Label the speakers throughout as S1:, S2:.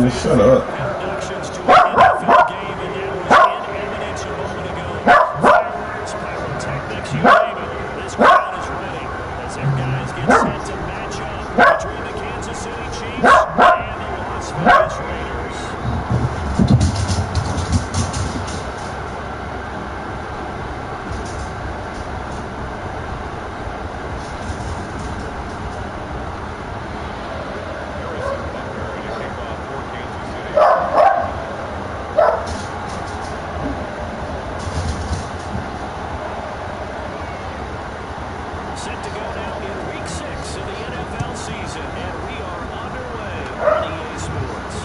S1: man. Shut up.
S2: Introductions to an NFL game, and that was in evidence a moment ago. Fireworks, pyrotechnics, you name it. This crowd is ready as their guys get set to match up between the Kansas City Chiefs and the Las Vegas Raiders. Set to go now in Week 6 of the NFL season, and we are underway on EA Sports.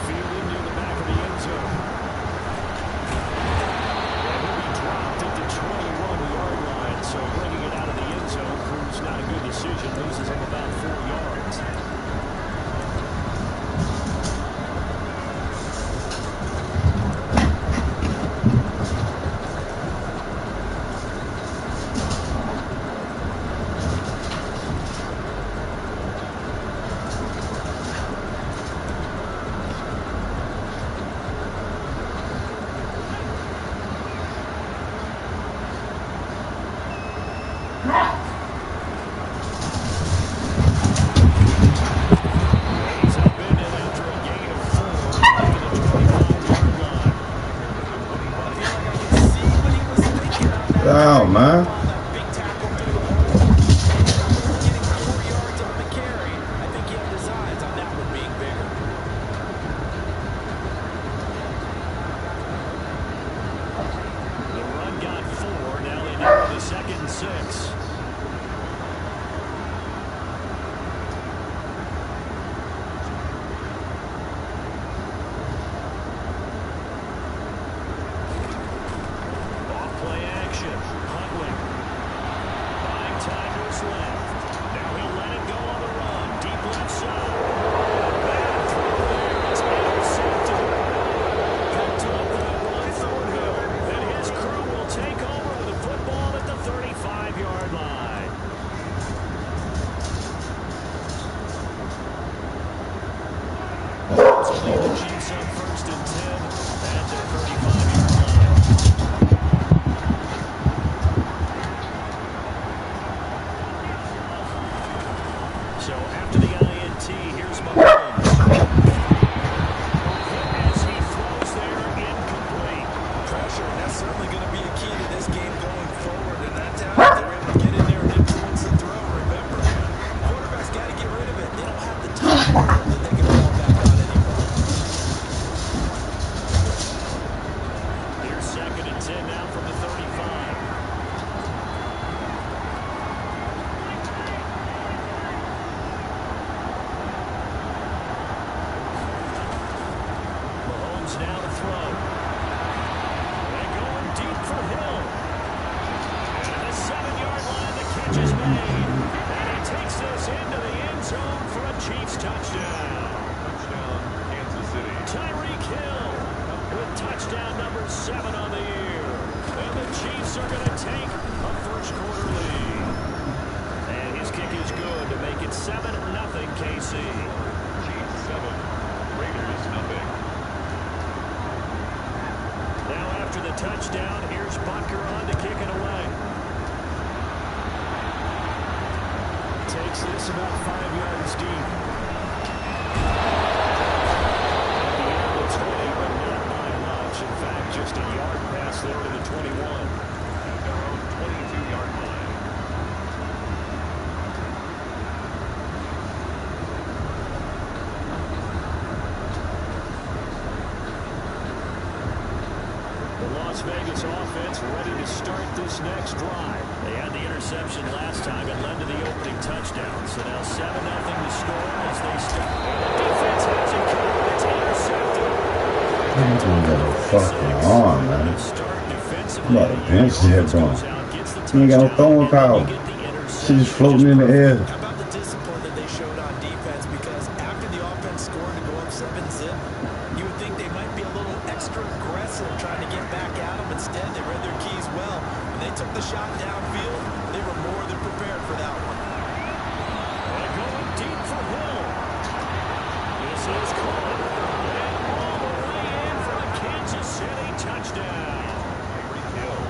S2: Fielding near the back of the end zone. And he'll be dropped at the 21-yard line, so bringing it out of the end zone proves not a good decision. Loses him about 4 yards. He's upended after a gain of 4 to the 25-yard line.
S1: Oh, man.
S3: Big tackle through the hole. Getting 4 yards on the carry. I think he had designs on that one being bigger.
S2: The run got 4. Now they need the 2nd and 6. Off-play action. Huntley. Buying time to his left. Now he'll let it go on the run. Deep left side. Bad throw there. It's intercepted. Picked up by Thornhill. And his crew will take over with the football at the 35-yard line. So lead the Chiefs up 1st and 10 at their 35-yard line. So after the INT, here's Mahomes. As he throws there, incomplete.
S3: Pressure, and that's certainly going to be a key to this game going forward. And that's how they're able to get in there and influence the throw. Remember, quarterback's got to get rid of it. They don't have the time that they can fall back on anymore.
S2: Here's 2nd and 10 now from the 35. Mahomes now to throw. And going deep for Hill. And at the 7-yard line, the catch is made. And he takes this into the end zone for a Chiefs touchdown.
S4: Touchdown, Kansas City.
S2: Tyreek Hill with touchdown number 7 on the year. And the Chiefs are going to take a first-quarter lead. And his kick is good to make it 7-0 KC.
S4: Chiefs 7, Raiders nothing.
S2: Now after the touchdown, here's Butker on to kick it away. Takes this about 5 yards deep. At the end of the 20, but not by much. In fact, just a yard pass there to the 21.
S4: At their own 22-yard line.
S2: The Las Vegas offense ready to start this next drive. They had the interception last time. It led to the opening touchdown. So now 7-0 to score as they start. The defense has it covered. It's intercepted.
S1: Fucking on, man.
S2: Start defensively.
S1: I'm about to bench that ball. You ain't got no throwing power. She's just floating in the air.
S3: How about the discipline that they showed on defense? Because after the offense scored to go up 7-zip, you would think they might be a little extra aggressive trying to get back at them. Instead, they read their keys well. When they took the shot downfield, they were more than prepared for that one.
S2: They're going deep for Hill. This is caught.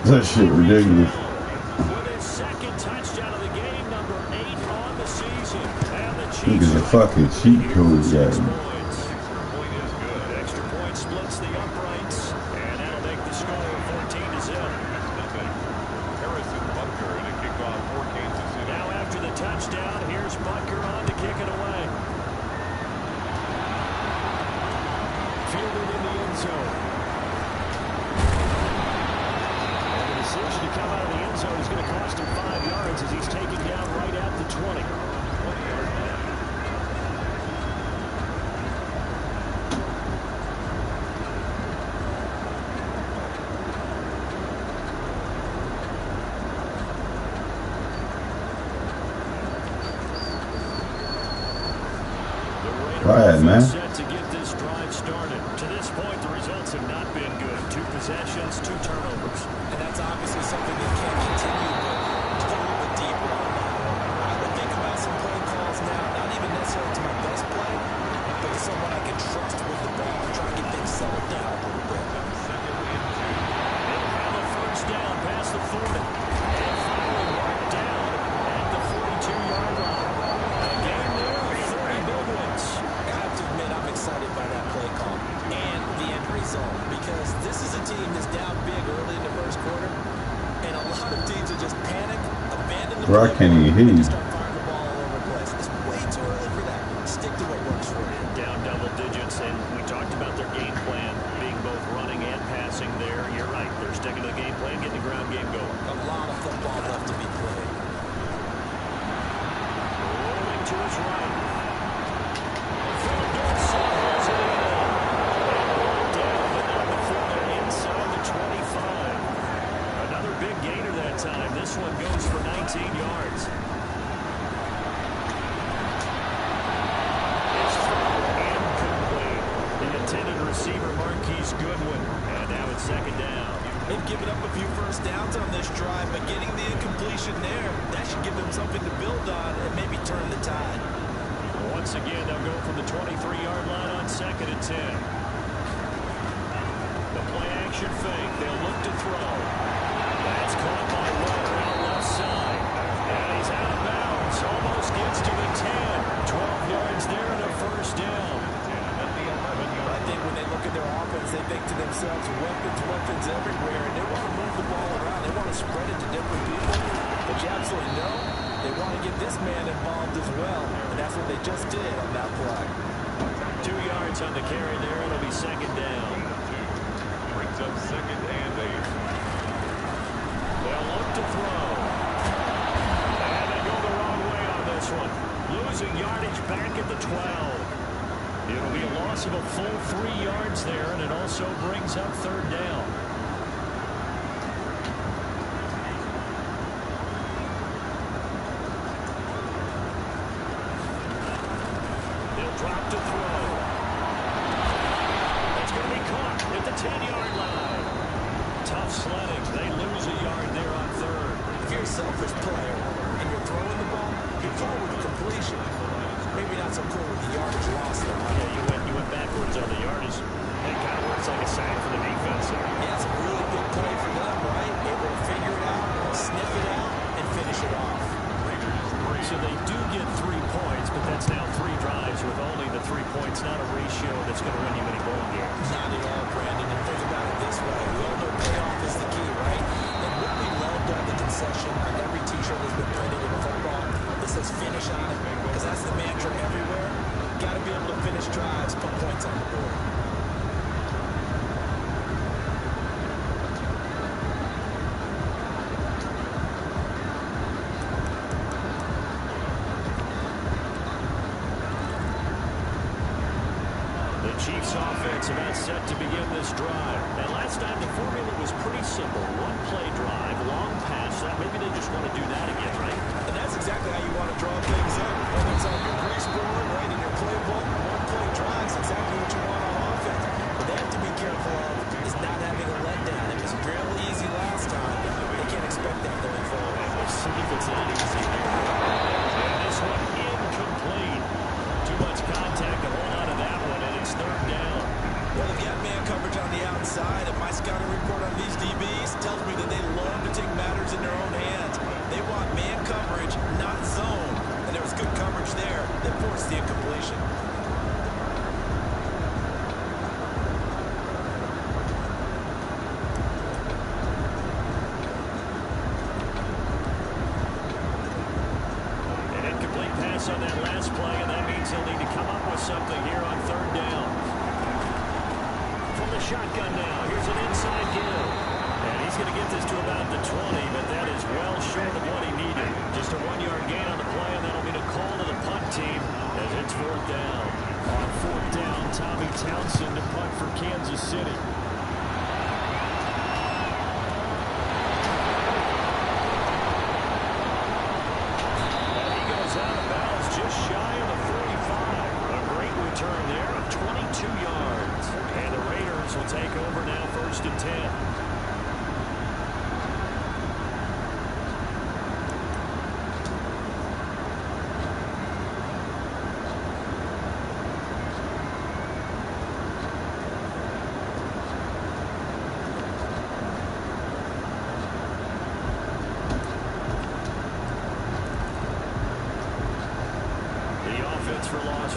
S1: That shit ridiculous.
S2: With his second touchdown of the game, number 8 on the season. And the
S1: Look
S2: Chiefs
S1: at the fucking cheat code guy.
S2: Extra point splits the uprights, and that'll make the score 14-0.
S4: Harrison Butker and a kickoff for Kansas City.
S2: Now after the touchdown, here's Butker on to kick it away. Fielded in the end zone. And the decision to come out of the end zone is going to cost him 5 yards as he's taken down right at the 20.
S4: 20-yard line.
S1: Right, man.
S2: Set to get this drive started. To this point, the results have not been good. 2 possessions, 2 turnovers.
S3: And that's obviously something that can't continue, but to go a little bit deeper on that, I would think about some play calls now, not even necessarily to my best play, but to someone I can trust with the ball and try to get things settled down a little bit.
S2: They'll have a first down past the 40. And finally marked down at the 42-yard line. A game there of 30 big ones.
S3: I have to admit, I'm excited by that play call and the end result, because this is a team that's down big early in the first quarter, and a lot of teams will just panic, abandon the
S1: Bro, I can't even hear
S3: and
S1: you.
S3: just start firing the ball all over the place. It's way too early for that. Stick to what works for you.
S2: Down double digits, and we talked about their game plan being both running and passing there. You're right. They're sticking to the game plan, getting the ground game going.
S3: A lot of football left to be played.
S2: Rolling to his right. Down, but not before they're inside the 25. Another big gainer that time. This one goes for 19 yards. It's incomplete. The intended receiver, Marquise Goodwin. And now it's second down.
S3: They've given up a few first downs on this drive, but getting the incompletion there, that should give them something to build on and maybe turn the tide.
S2: Once again, they'll go from the 23-yard line on second and 10. The play action fake. They'll look to throw. That's caught by Weber on left side. And he's out of bounds. Almost gets to the 10. 12 yards there and a first down.
S4: At the 11-yard
S3: I think when they look at their offense, they think to themselves, weapons everywhere, and they want to move the ball around. They want to spread it to different people. But you absolutely know they want to get this man involved as well, and that's what they just did on that play.
S2: 2 yards on the carry there. It'll be second down.
S4: brings up second and 8.
S2: They'll look to throw. And they go the wrong way on this one. Losing yardage back at the 12. It'll be a loss of a full 3 yards there, and it also brings up third down. They'll drop to throw. It's going to be caught at the 10-yard line. Tough sledding. They lose a yard there on third.
S3: If you're a selfish player and you're throwing the ball, you're cool with the completion. Maybe not so cool with the yardage loss, though.
S2: Yeah, you went backwards on the yardage. It kind of works like a sack for the defense there.
S3: Yeah, it's a really big play for them, right? Able to figure it out, sniff it out, and finish it off.
S2: So they do get 3 points, but that's now 3 drives with only the 3 points, not a ratio that's going to win you any ball games.
S3: Not at all, Brandon. And think about it this way. We all know payoff is the key, right? And what we loved on the concession on every T-shirt that's been printed in football that says finish on it, because that's the mantra everywhere. Got to be able to finish drives, put points on the board.
S2: Chiefs offense about set to begin this drive. And last time the formula was pretty simple. 1 play drive, long pass. Maybe they just want to do that again, right?
S3: And that's exactly how you want to draw things up. Whether it's on your grease board, right in your playbook, 1 play drives, exactly what you want on offense. What they have to be careful of is not having a letdown. It was real easy last time. They can't expect that going forward.
S2: We'll see if it's not easy here. And this one incomplete. Too much contact to hold on to that one, and it's third down.
S3: Well, if you have man coverage on the outside, and my scouting report on these DBs tells me that they love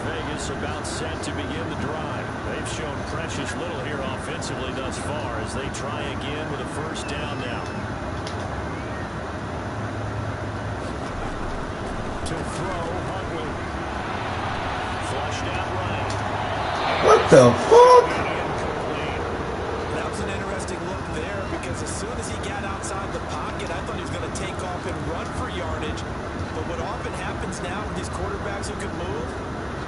S2: Vegas about set to begin the drive. They've shown precious little here offensively thus far as they try again with a first down now. To throw, Huntley. Flushed out right.
S1: What the fuck?
S3: That was an interesting look there because as soon as he got outside the pocket, I thought he was going to take off and run for yardage. But what often happens now with these quarterbacks who can move,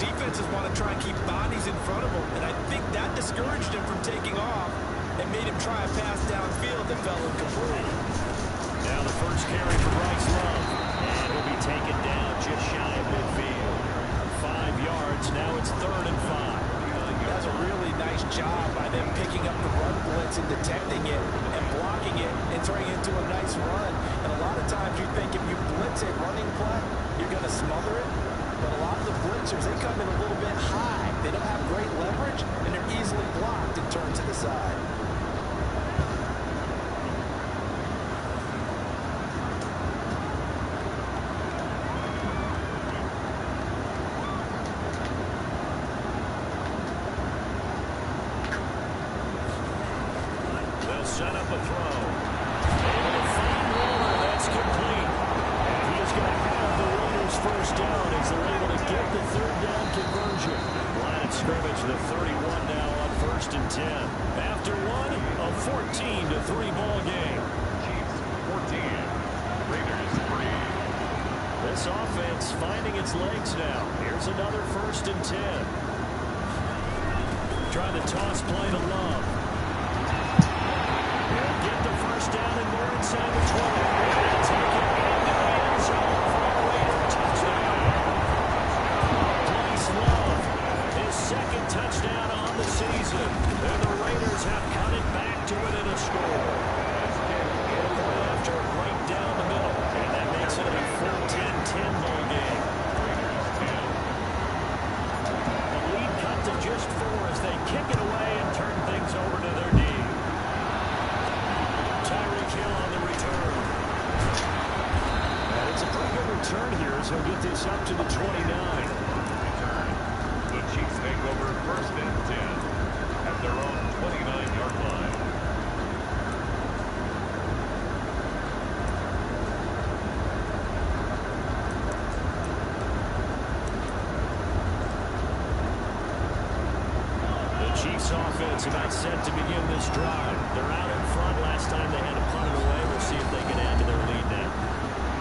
S3: defenses want to try and keep bodies in front of him. And I think that discouraged him from taking off and made him try a pass downfield that fell incomplete.
S2: Now the first carry for Bryce Love. And he'll be taken down just shy of midfield. 5 yards. Now it's 3rd and 5.
S3: That's a really nice job by them picking up the run blitz and detecting it and blocking it and turning it into a nice run. And a lot of times you think if you blitz a running play, you're going to smother it. But a lot of the blitzers, they come in a little bit high. They don't have great leverage, and they're easily blocked and turned to the side.
S2: Set up a throw. Able to find Waller. That's complete. And he is going to have the Raiders first down as they're able to get the 3rd down conversion. Line of scrimmage, the 31 now on 1st and 10. After one, a 14-3 ball game.
S4: Chiefs 14, Raiders 3.
S2: This offense finding its legs now. Here's another 1st and 10. Trying to toss play to Love. Get the first down and more inside the 20. Take it into the end zone for a Raider touchdown. Bryce Love, his 2nd touchdown on the season. And the Raiders have cut it back to within a score. After a break down the middle. And that makes it a 14-10 ball game. The lead cut to just 4 as they kick it away and turn things over to their D. Hill on the return. And it's a pretty good return here as he'll get this up to the 29.
S4: The Chiefs take over 1st and 10 at their own 29-yard line.
S2: The Chiefs offense about set to begin this drive. They're out in front. Last time they had to punt it away. We'll see if they can add to their lead now.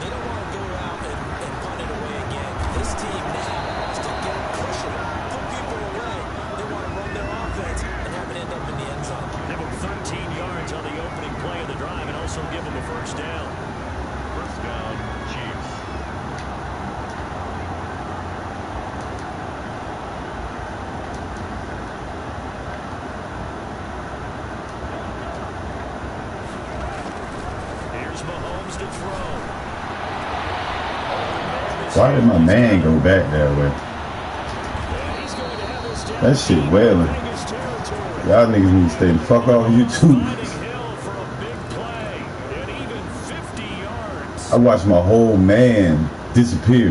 S3: They don't want to go out and punt it away again. This team now wants to get a cushion, put people away. They want to run their offense and have it end up in the end zone.
S2: Give them 13 yards on the opening play of the drive and also give them a first down.
S4: First down, Chiefs.
S2: Mahomes to throw.
S1: Why did my man go back that way? That shit wailing. Y'all niggas need to stay the fuck off YouTube. I watched my whole man disappear.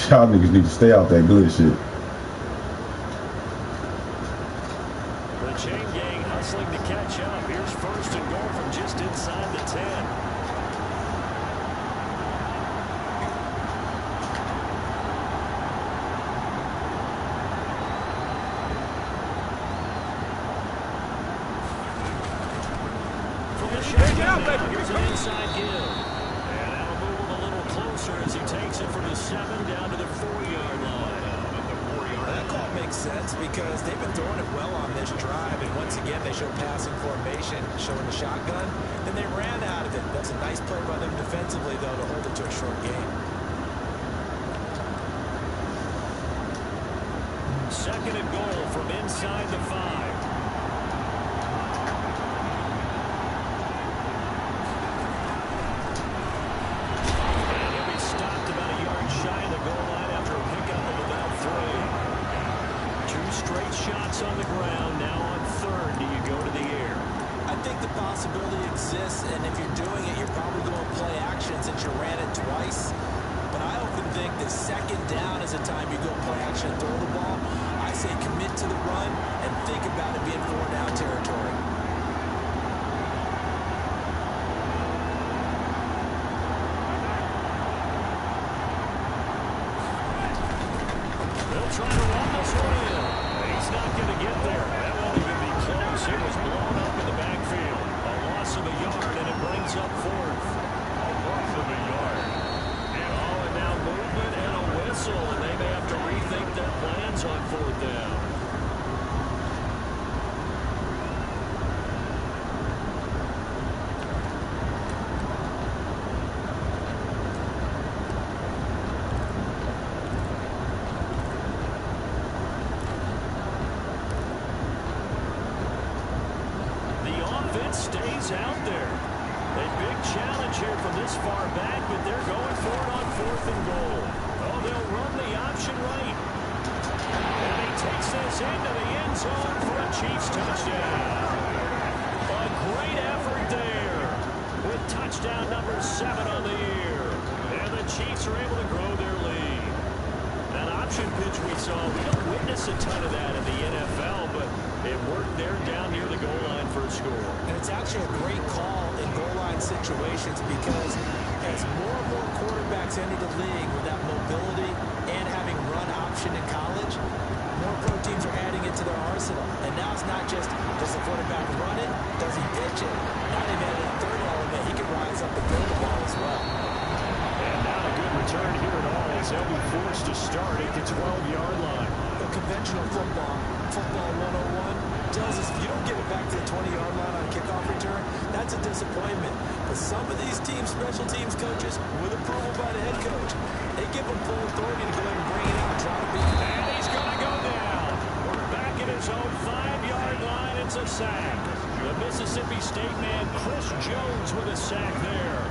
S1: Y'all niggas need to stay off that good shit.
S2: The chain gang hustling to catch up. Here's 1st and goal from just inside the 10. From the shotgun, here's an inside give. And that'll move him a little closer as he takes it from the 7 down to the 4-yard line.
S3: That call makes sense because they've been throwing it well on this drive, and once again they show passing formation, showing the shotgun, and they ran out of it. That's a nice play by them defensively, though, to hold it to a short game.
S2: 2nd and goal from inside the 5. Shots on the ground. Now on 3rd, do you go to the air?
S3: I think the possibility exists, and if you're doing it, you're probably going to play action since you ran it twice. But I often think that second down is a time you go play action and throw the ball. I say commit to the run and think about it being 4-down territory.
S2: They'll try to run this one in. He's not going to get there. That won't even be close. It was blown up in the backfield. A loss of a yard, and it brings up fourth.
S4: A loss of a yard.
S2: And now movement and a whistle, and they may have to rethink their plans on fourth down. Stays out there. A big challenge here from this far back, but they're going for it on fourth and goal. Oh, they'll run the option right. And he takes this into the end zone for a Chiefs touchdown. A great effort there with touchdown number 7 on the year. And the Chiefs are able to grow their lead. That option pitch we saw, we don't witness a ton of that in the NFL, but it worked there down near the goal line for a score.
S3: And it's actually a great call in goal line situations because as more and more quarterbacks enter the league with that mobility and having run option in college, more pro teams are adding it to their arsenal. And now it's not just, does the quarterback run it? Does he pitch it? Now they've added a third element. He can rise up and throw the ball as well.
S2: And not a good return here at all as they'll be forced to start at the 12-yard line.
S3: The conventional football 101, tells us if you don't get it back to the 20-yard line on kickoff return, that's a disappointment. But some of these teams, special teams coaches, with approval by the head coach, they give them full authority to go ahead and bring it out, try to beat it.
S2: And he's going to go down. We're back at his own 5-yard line. It's a sack. The Mississippi State man, Chris Jones, with a sack there.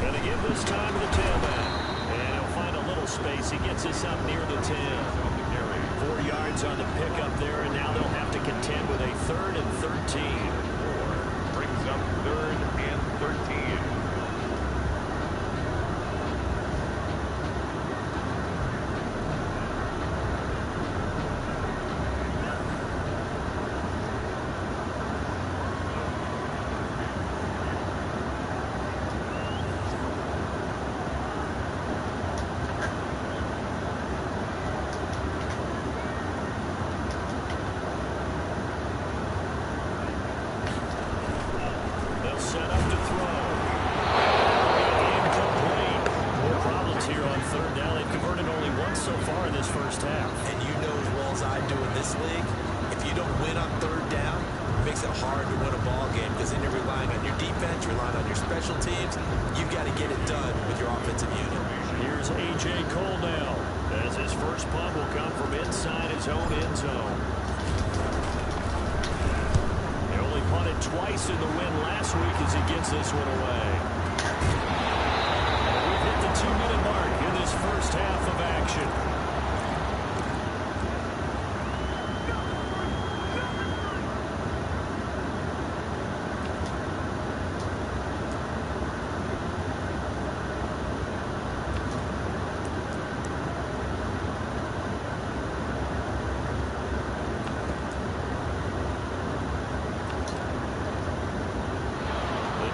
S2: Going to give this time to the tailback. And he'll find a little space. He gets this up near the 10. 4 yards on the pickup there, and now they'll have to contend with a 3rd and 13.
S4: 4 brings up 3rd and 13.
S2: Set up to throw. Incomplete. More problems here on 3rd down. They've converted only once so far in this first half.
S3: And you know as well as I do in this league, if you don't win on 3rd down, it makes it hard to win a ball game because then you're relying on your defense, you're relying on your special teams. You've got to get it done with your offensive unit.
S2: Here's A.J. Cole now, as his first punt will come from inside his own end zone. Punted twice in the win last week as he gets this one away. We've hit the 2-minute mark in this first half of action.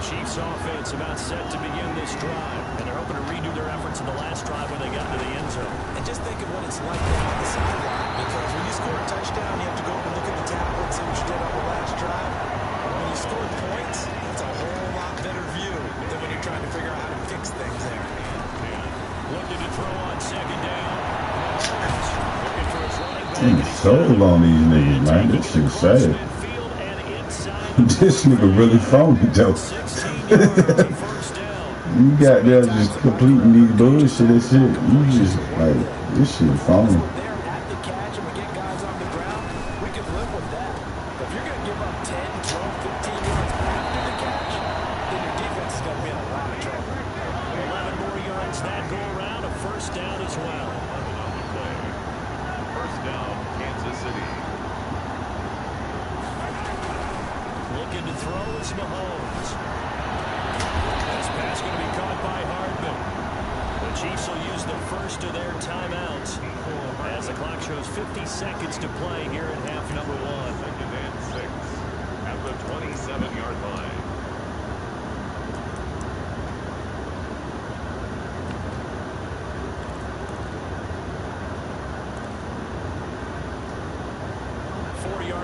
S2: Chiefs offense about set to begin this drive, and they're hoping to redo their efforts in the last drive when they got to the end zone.
S3: And just think of what it's like down on the sideline, because when you score a touchdown, you have to go up and look at the tablet and see what you did on the last drive. When you score points, that's a whole lot better view than when you're trying to figure out how to fix things there.
S2: Looking to throw on 2nd down. Looking for his running back.
S1: Damn, sold on these niggas, man. This shit's sad. This nigga really phony, though. You got there just completing these bullshit and shit. You just, like, this shit phony.
S3: They're at the catch and we get guys on the ground, we can live with that. But if you're going to give up 10, 12, 15 yards after the catch, then your defense is going to be in a lot of trouble.
S2: 11 more yards that go around, a first down as well.
S4: 11 on the play. First down, Kansas City.
S2: Looking to throw It's Mahomes. This pass going to be caught by Hardman. The Chiefs will use the first of their timeouts as the clock shows 50 seconds to play here at half number 1.
S4: 2nd and 6 at the 27-yard line.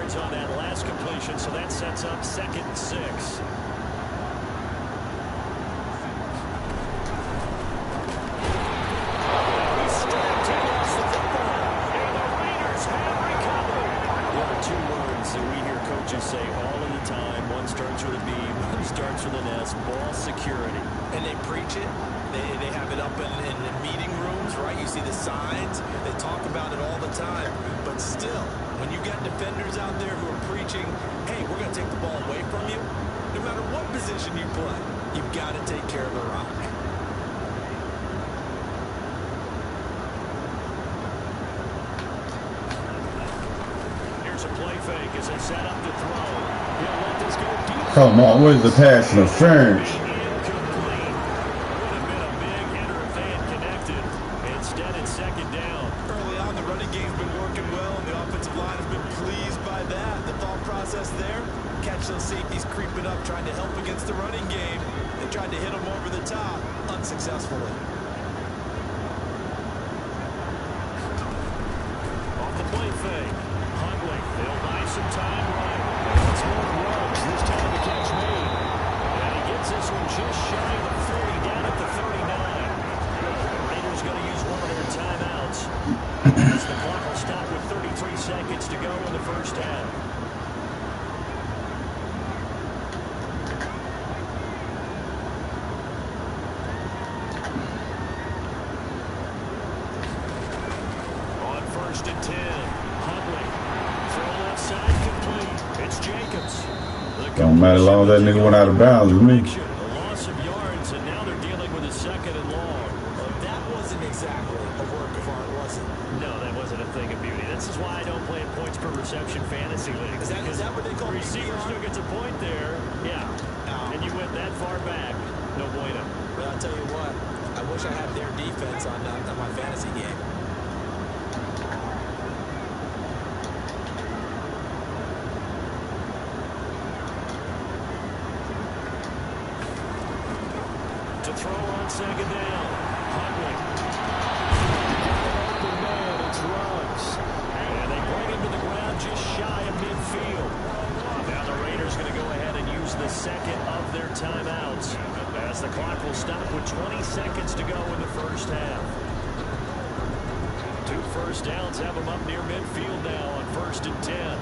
S2: On that last completion, so that sets up 2nd and 6. He stripped and lost the football, and the Raiders have recovered. There are 2 words that we hear coaches say all of the time. One starts with a B, one starts with an S. Ball security.
S3: And they preach it. They have it up in meeting rooms, right? You see the signs. They talk about it all the time. But still, when you got defenders out there who are preaching, hey, we're going to take the ball away from you, no matter what position you play, you've got to take care of the rock.
S2: Here's a play fake as they set up to throw. He'll let this go deep.
S1: Come on, where's the pass interference?
S3: Unsuccessfully.
S2: Off the play fake. Huntley. They'll buy some time right. It's more Ruggs. This time the catch made. And he gets this one just shy of the 40, down at the 39. The Raiders going to use one of their timeouts. As the clock will stop with 33 seconds to go in the first half.
S1: Don't matter as long as that nigga went out of bounds with me.
S2: A loss of yards, and now they're dealing with a 2nd and long.
S3: Well, that wasn't exactly a work of art, was it?
S2: No, that wasn't a thing of beauty. This is why I don't play in points per reception fantasy leagues.
S3: Is that what they call
S2: receiver still gets a point there? Yeah. And you went that far back. No bueno.
S3: Well, I'll tell you what. I wish I had their defense on my fantasy game.
S2: Throw on 2nd down. Huntley. Open man, it's Ruggs. And they bring him to the ground just shy of midfield. Now the Raiders going to go ahead and use the 2nd of their timeouts as the clock will stop with 20 seconds to go in the first half. 2 first downs have them up near midfield now on 1st and 10.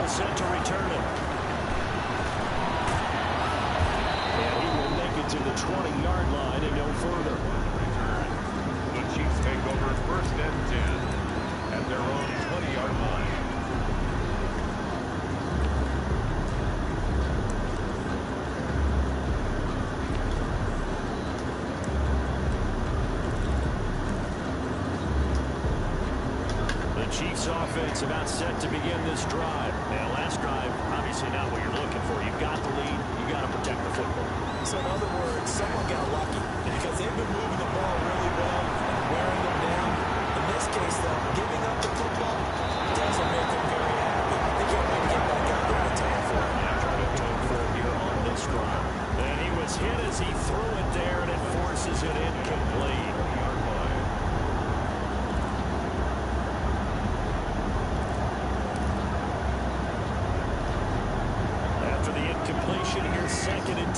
S2: Set to return it. And he will make it to the 20-yard line and no further.
S4: The Chiefs take over 1st and 10 at their own 20-yard line.
S2: Chiefs offense about set to begin this drive. Now, last drive, obviously not what you're looking for. You've got the lead. You've got to protect the football.
S3: So, in other words, someone got lucky because they've been moving the ball really well and wearing them down. In this case, though, giving up the football doesn't make them very happy. They can't wait to get back out there and atone for it.
S2: Yeah, trying to atone for it here on this drive. And he was hit as he threw it there, and it forces it incomplete.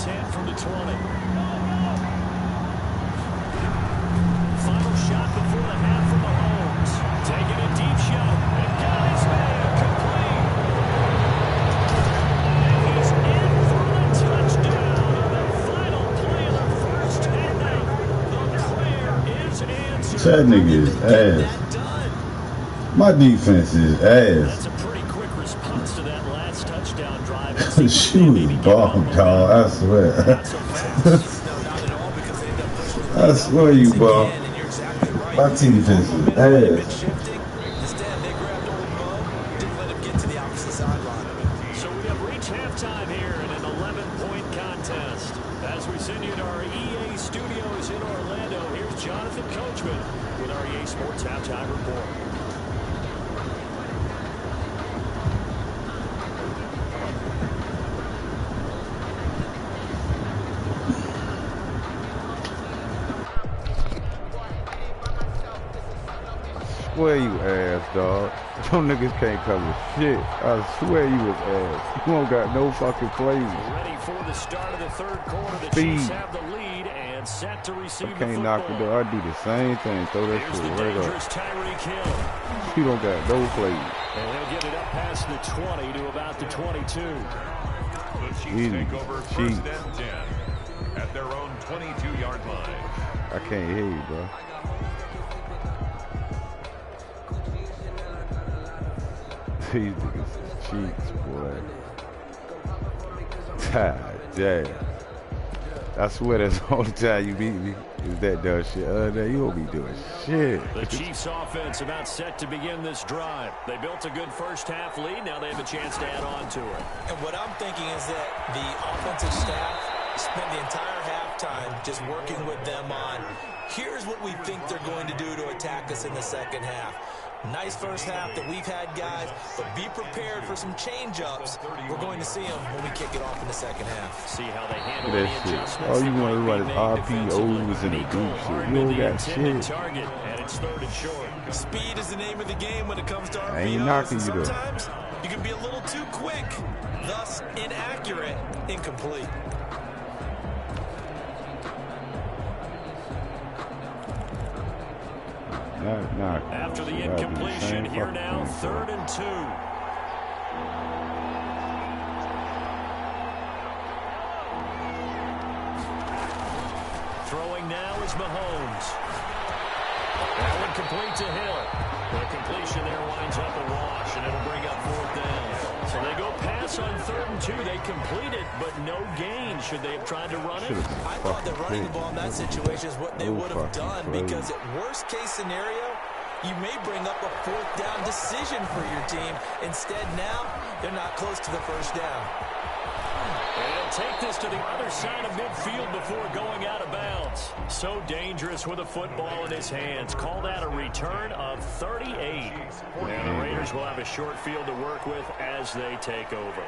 S2: 10 from the 20. Final shot before the half from Mahomes. Taking a deep shot. And got his man complete. And he's in for the touchdown on the final play of the first half. The prayer is answered.
S1: That nigga is ass. My defense is ass.
S2: That's a pretty quick response to that last touchdown drive.
S1: She was bomb, dog. I swear. I swear you bomb. My defense is ass.
S3: Instead, they grabbed old Mo, didn't let him get to the opposite sideline.
S2: So we have reached halftime here in an 11-point contest. As we send you to our EA studios in Orlando, here's Jonathan Coachman with our EA Sports Halftime Report.
S5: Swear you ass, dog. Them niggas can't cover shit. I swear you was ass. You don't got no fucking plays.
S2: Ready for the start of the third quarter. The Chiefs have the lead and set to receive the football.
S5: Can't knock it down. I do the same thing. Throw that shit right up. You don't got no plays.
S2: And he'll get it up past the 20 to about the 22.
S4: The Chiefs take over first and 10 at their own 22-yard line.
S5: I can't hear you, bro. These niggas is cheats, boy. God damn. I swear that's the only time you beat me is that dumb shit. Other than that, you won't be doing shit.
S2: The Chiefs offense about set to begin this drive. They built a good first half lead. Now they have a chance to add on to it.
S3: And what I'm thinking is that the offensive staff spent the entire halftime just working with them on, here's what we think they're going to do to attack us in the second half. Nice first half that we've had, guys, but be prepared for some change-ups. We're going to see them when we kick it off in the second half.
S2: See how they handle
S5: that
S2: the
S5: shit.
S2: adjustments.
S5: All you want to run is RPOs and the deep shit. You don't got shit.
S2: Target, and it's third and short.
S3: Speed is the name of the game when it comes to RPOs.
S5: I ain't knocking you, though.
S3: Sometimes you can be a little too quick, thus inaccurate, incomplete.
S2: After the incompletion, here now, 3rd and 2. Throwing now is Mahomes. That one complete to Hill. The completion there winds up a wash, and it'll bring up 4th down. So they go pass on 3rd and 2. They complete it, but no gain. Should they have tried to run it?
S3: I thought that running the ball in that situation is what they would have done, because at worst case scenario, you may bring up a 4th down decision for your team. Instead, now, they're not close to the first down.
S2: And he'll take this to the other side of midfield before going out of bounds. So dangerous with a football in his hands. Call that a return of 38. And the Raiders will have a short field to work with as they take over.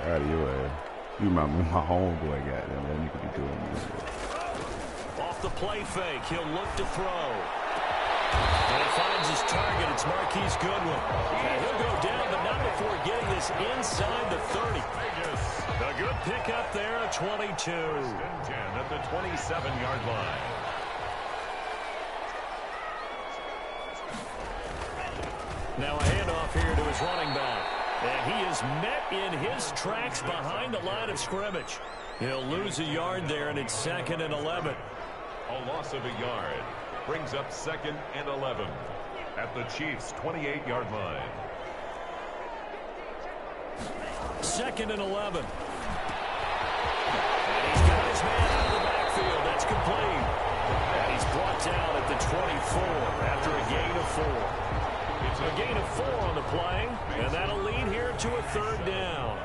S5: Out of your ass. You remind me of my homeboy got them. That nigga be doing this.
S2: Off the play fake, he'll look to throw. And he finds his target. It's Marquise Goodwin. And he'll go down, but not before getting this inside the 30. A good pickup there at 22.
S4: 10 at the 27-yard line.
S2: Now a handoff here to his running back. And he is met in his tracks behind the line of scrimmage. He'll lose a yard there, and it's 2nd and 11.
S4: A loss of a yard brings up 2nd and 11 at the Chiefs' 28-yard line.
S2: 2nd and 11. And he's got his man out of the backfield. That's complete. And he's brought down at the 24 after a gain of 4. It's a gain of 4 on the play, and that'll lead here to a 3rd down.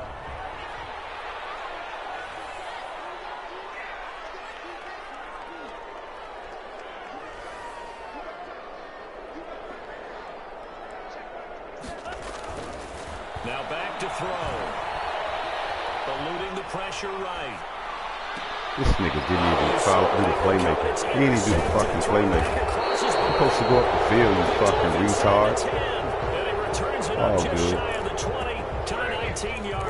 S2: Now back to throw. Eluding the pressure right.
S5: This nigga didn't even follow through the playmaker. He didn't even do the fucking playmaker. You're supposed to go up the field, you fucking retard.
S2: And he returns it up just shy of the 20 to the 19-yard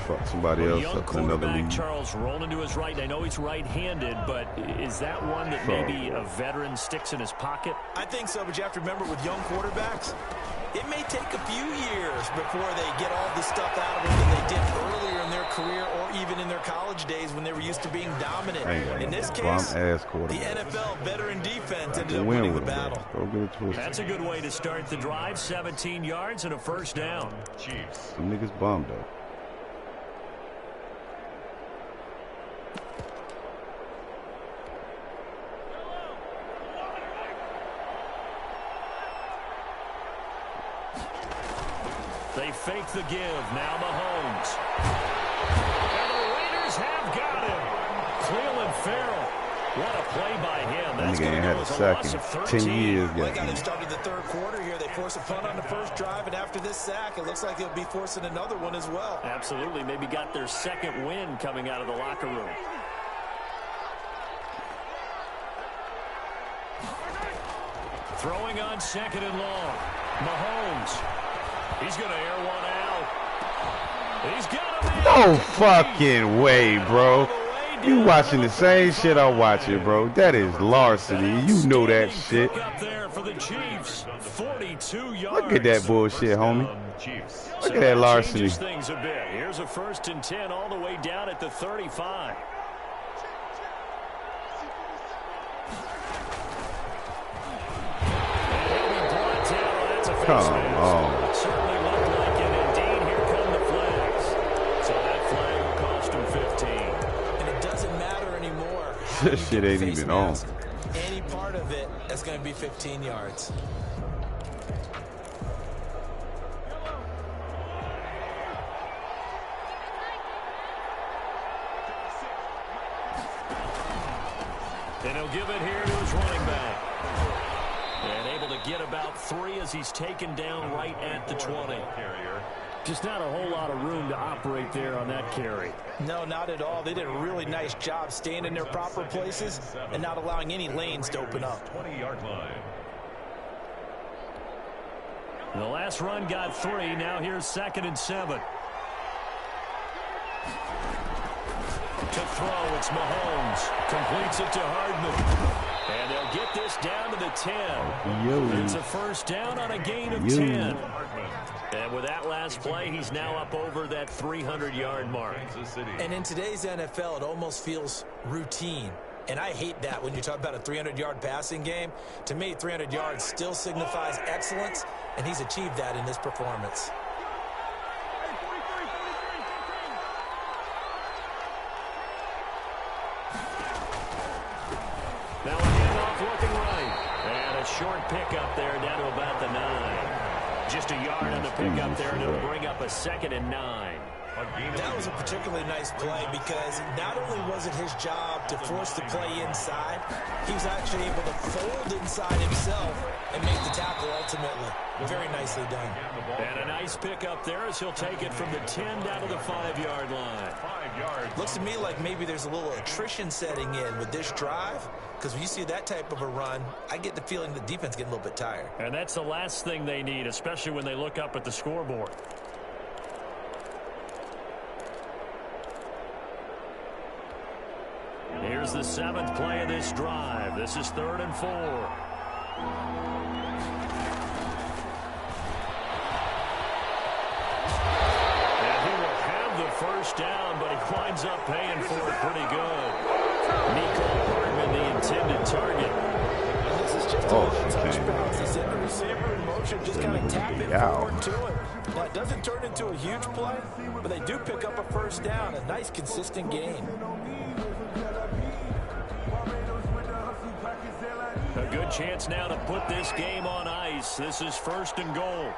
S5: fuck somebody else up in another league.
S2: Charles rolling to his right. I know he's right-handed, but is that one that maybe a veteran sticks in his pocket?
S3: I think so, but you have to remember with young quarterbacks, it may take a few years before they get all the stuff out of them that they did earlier in their career or even in their college days when they were used to being dominant. In this case, the NFL veteran defense ended up winning the battle.
S2: That's a good way to start the drive. 17 yards and a first down.
S4: Chiefs.
S5: Some niggas bombed though.
S2: They fake the give. Now Mahomes. And the Raiders have got him. Cleveland Farrell. What a play by him.
S5: That nigga ain't had a sack in 10 years yet.
S3: They started the third quarter here. They forced a punt on the first drive, and after this sack, it looks like they'll be forcing another one as well.
S2: Absolutely. Maybe got their second win coming out of the locker room. Throwing on second and long. Mahomes. He's going to air one out. He's got him.
S5: No fucking way, bro. You watching the same shit I'm watching, bro. That is larceny. You know that shit.
S2: Up there for the Chiefs. 42 yards.
S5: Look at that bullshit, homie. Look at that larceny.
S2: Things a bit. Here's a 1st and 10 all the way down at the 35.
S5: Come on.
S2: Certainly looked like it. Indeed, here come the flags. So that flag will cost him 15.
S3: And it doesn't matter anymore.
S5: This shit ain't even on.
S3: Any part of it, that's going to be 15 yards.
S2: And he'll give it here to his running back. And able to get about 3 as he's taken down right at the 20. Just not a whole lot of room to operate there on that carry.
S3: No, not at all. They did a really nice job staying in their proper places and not allowing any lanes to open up.
S4: 20-yard line.
S2: The last run got 3. Now here's 2nd and 7. To throw, it's Mahomes. Completes it to Hardman. And they'll get this down to the 10. It's a first down on a gain of 10. And with that last play, he's now up over that 300-yard mark.
S3: And in today's NFL, it almost feels routine. And I hate that when you talk about a 300-yard passing game. To me, 300 yards still signifies excellence, and he's achieved that in this performance.
S2: Now a handoff looking right. And a short pickup there down to about the 9. Just a yard on the pickup there to bring up a 2nd and 9.
S3: That was a particularly nice play because not only was it his job to force the play inside, he was actually able to fold inside himself and make the tackle ultimately. Very nicely done.
S2: And a nice pickup there as he'll take it from the 10 down to the 5-yard line.
S4: 5 yards.
S3: Looks to me like maybe there's a little attrition setting in with this drive, because when you see that type of a run, I get the feeling the defense getting a little bit tired.
S2: And that's the last thing they need, especially when they look up at the scoreboard. Here's the 7th play of this drive. This is 3rd and 4. And he will have the first down, but he winds up paying for it pretty good. Nico Hardman, the intended target.
S3: And this is just a little touch bounce. He sent the receiver in motion, just kind of tap it forward to it. Now, it doesn't turn into a huge play, but they do pick up a first down. A nice, consistent gain.
S2: A good chance now to put this game on ice. This is 1st and goal.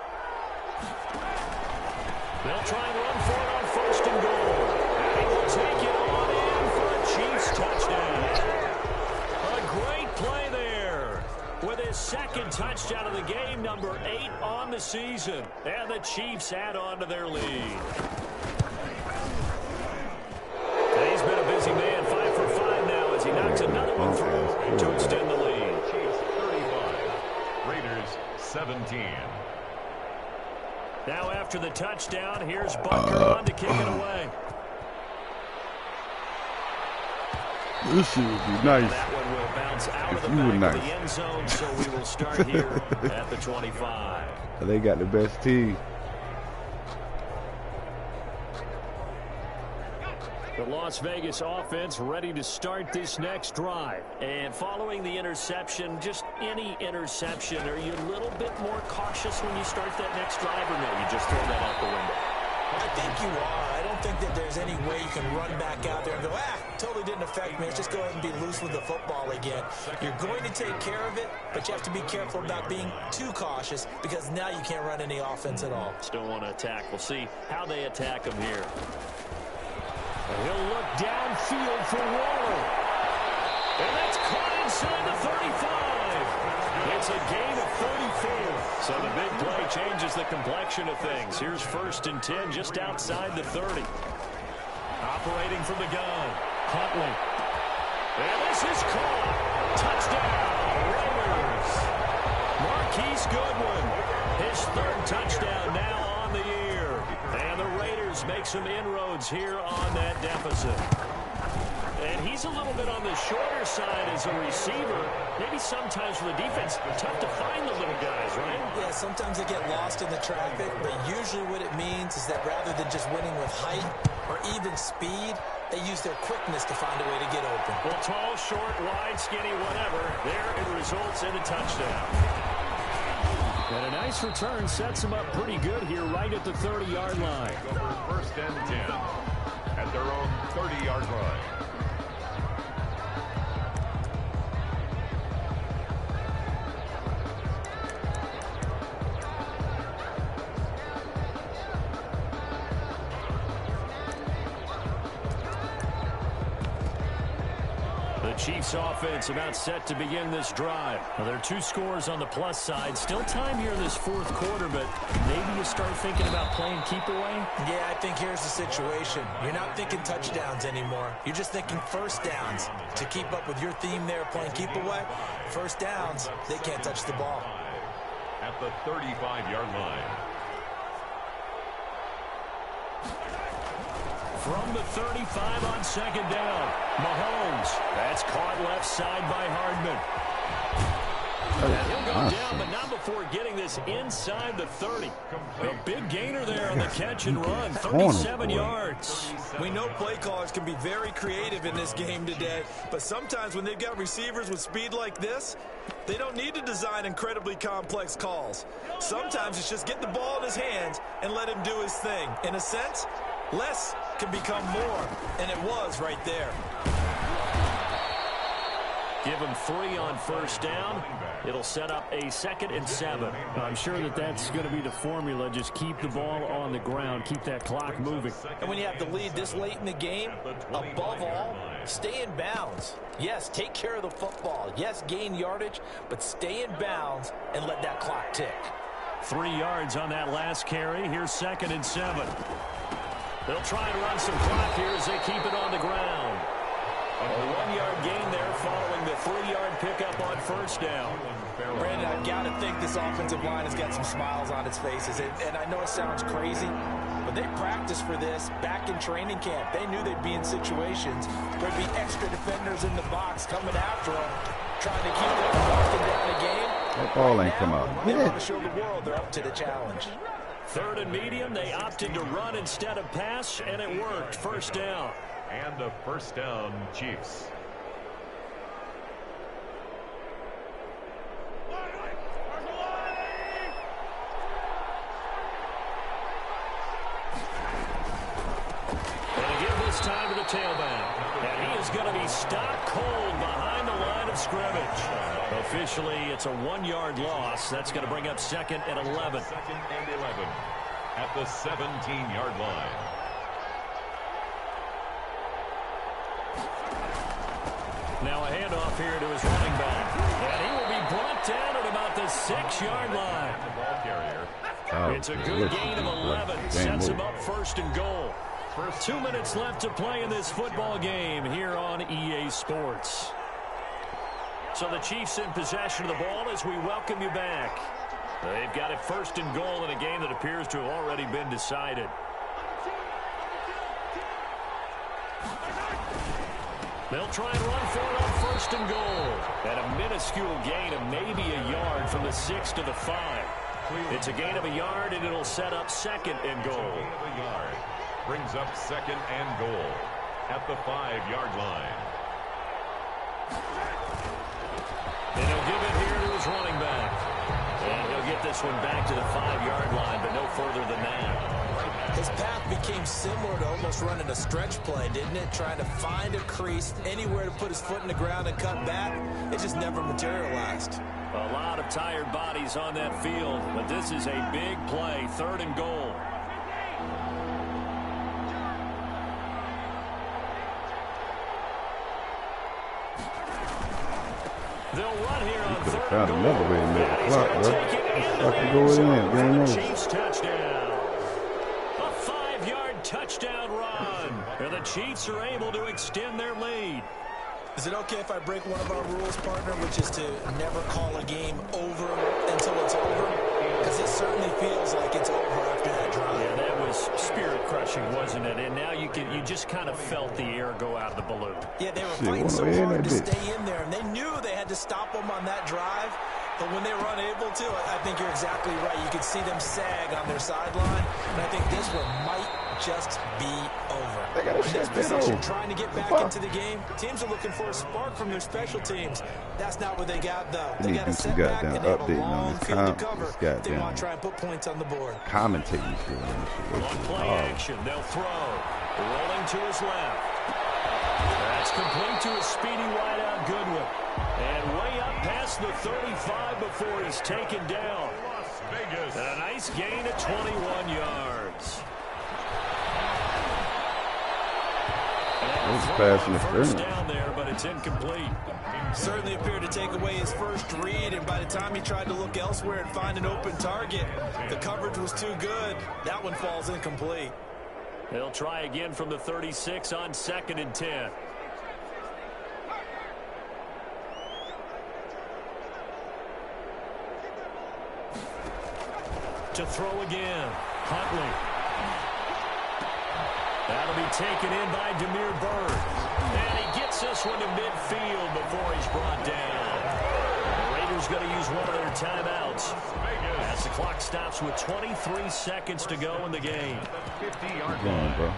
S2: They'll try and run for it on 1st and goal. And he will take it on in for a Chiefs touchdown. A great play there with his 2nd touchdown of the game, number 8 on the season. And the Chiefs add on to their lead. And he's been a busy man, 5 for 5 now as he knocks another one through to extend the lead.
S4: Chiefs 35, Raiders 17.
S2: Now after the touchdown, here's Butker on to kick it away.
S5: This shit would be nice.
S2: That one will bounce out of the back of the end zone, so we will start here at the 25.
S5: They got the best team.
S2: The Las Vegas offense ready to start this next drive. And following the interception, just any interception, are you a little bit more cautious when you start that next drive, or no, you just throw that out the window?
S3: I think you are. I don't think that there's any way you can run back out there and go, totally didn't affect me. Let's just go ahead and be loose with the football again. You're going to take care of it, but you have to be careful about being too cautious because now you can't run any offense at all.
S2: Still want to attack. We'll see how they attack him here. And he'll look downfield for Waller. And that's caught inside the 35. It's a gain of 34. So the big play changes the complexion of things. Here's 1st and 10 just outside the 30. Operating from the gun. Huntley. And this is caught. Touchdown, Raiders. Marquise Goodwin. His 3rd touchdown now on the year. And the Raiders make some inroads here on that deficit. And he's a little bit on the shorter side as a receiver. Maybe sometimes for the defense, tough to find the little guys, right?
S3: Yeah, sometimes they get lost in the traffic, but usually what it means is that rather than just winning with height or even speed, they use their quickness to find a way to get open.
S2: Well, tall, short, wide, skinny, whatever, there it results in a touchdown. And a nice return sets him up pretty good here right at the 30-yard line.
S4: Over 1st and 10 at their own 30-yard line.
S2: Chiefs offense about set to begin this drive. Now, there are 2 scores on the plus side. Still time here in this 4th quarter, but maybe you start thinking about playing keep away?
S3: Yeah, I think here's the situation. You're not thinking touchdowns anymore. You're just thinking 1st downs. To keep up with your theme there, playing keep away, 1st downs, they can't touch the ball.
S4: At the 35-yard line.
S2: From the 35 on 2nd down, Mahomes. That's caught left side by Hardman. And he'll go down, but not before getting this inside the 30. A big gainer there on the catch and run, 37 yards.
S3: We know play callers can be very creative in this game today, but sometimes when they've got receivers with speed like this, they don't need to design incredibly complex calls. Sometimes it's just get the ball in his hands and let him do his thing. In a sense, less can become more, and it was right there.
S2: Give him 3 on 1st down. It'll set up a 2nd and 7. I'm sure that that's going to be the formula. Just keep the ball on the ground. Keep that clock moving.
S3: And when you have the lead this late in the game, above all, stay in bounds. Yes, take care of the football. Yes, gain yardage, but stay in bounds and let that clock tick.
S2: 3 yards on that last carry. Here's 2nd and 7. They'll try to run some clock here as they keep it on the ground. A 1-yard gain there following the 3-yard pickup on 1st down.
S3: Brandon, I've got to think this offensive line has got some smiles on its faces. And I know it sounds crazy, but they practiced for this back in training camp. They knew they'd be in situations where there'd be extra defenders in the box coming after them, trying to keep them from walking down a game.
S5: That ball ain't come out.
S3: They want to show the world they're up to the challenge.
S2: 3rd and medium. They opted to run instead of pass, and it worked. 1st down.
S4: And a 1st down, Chiefs.
S2: And they give this time to the tailback. And he is going to be stopped cold behind the line of scrimmage. Officially, it's a 1-yard loss. That's going to bring up 2nd and 11.
S4: 2nd and 11 at the 17-yard line.
S2: Now a handoff here to his running back. And he will be brought down at about the 6-yard line.
S4: The ball carrier.
S2: It's a good gain of 11. Sets him up 1st and goal. 2 minutes left to play in this football game here on EA Sports. So the Chiefs in possession of the ball as we welcome you back. They've got it 1st and goal in a game that appears to have already been decided. They'll try and run for it on 1st and goal. And a minuscule gain of maybe a yard from the 6 to the 5. It's a gain of a yard, and it'll set up 2nd and goal.
S4: Gain of a yard. Brings up 2nd and goal at the 5-yard line.
S2: And he'll give it here to his running back. And he'll get this one back to the 5-yard line, but no further than that.
S3: His path became similar to almost running a stretch play, didn't it? Trying to find a crease, anywhere to put his foot in the ground and cut back. It just never materialized.
S2: A lot of tired bodies on that field, but this is a big play, 3rd and goal. They'll run here on 3rd and goal.
S5: Another way to make a clock, bro. Fucking go in, game over.
S2: Chiefs touchdown. A 5-yard touchdown run. And the Chiefs are able to extend their lead.
S3: Is it okay if I break one of our rules, partner, which is to never call a game over until it's over? Because it certainly feels like it's over after that drive.
S2: Yeah, that was spirit-crushing, wasn't it? And now you just kind of felt the air go out of the balloon.
S3: Yeah, they were fighting so hard to stay in there, and they knew they had to stop them on that drive. But when they were unable to, I think you're exactly right. You could see them sag on their sideline, and I think this one might just be over.
S5: They got a
S3: This position, trying to get back into the game. Teams are looking for a spark from their special teams. That's not what they got, though. They got a setback, and they have a long field to cover. They want to try and put points on the board.
S5: Commentating shit on this shit.
S2: On play action, they'll throw. Rolling to his left. That's complete to his speedy wideout Goodwin. And way up past the 35 before he's taken down.
S4: Las Vegas.
S2: And a nice gain of 21 yards. First down there, but it's incomplete.
S3: Certainly appeared to take away his first read, and by the time he tried to look elsewhere and find an open target, the coverage was too good. That one falls incomplete.
S2: They'll try again from the 36 on 2nd and 10. To throw again, Huntley. That'll be taken in by Demir Bird. And he gets this one to midfield before he's brought down. The Raiders going to use one of their timeouts as the clock stops with 23 seconds to go in the game.
S4: 50-yard line, bro.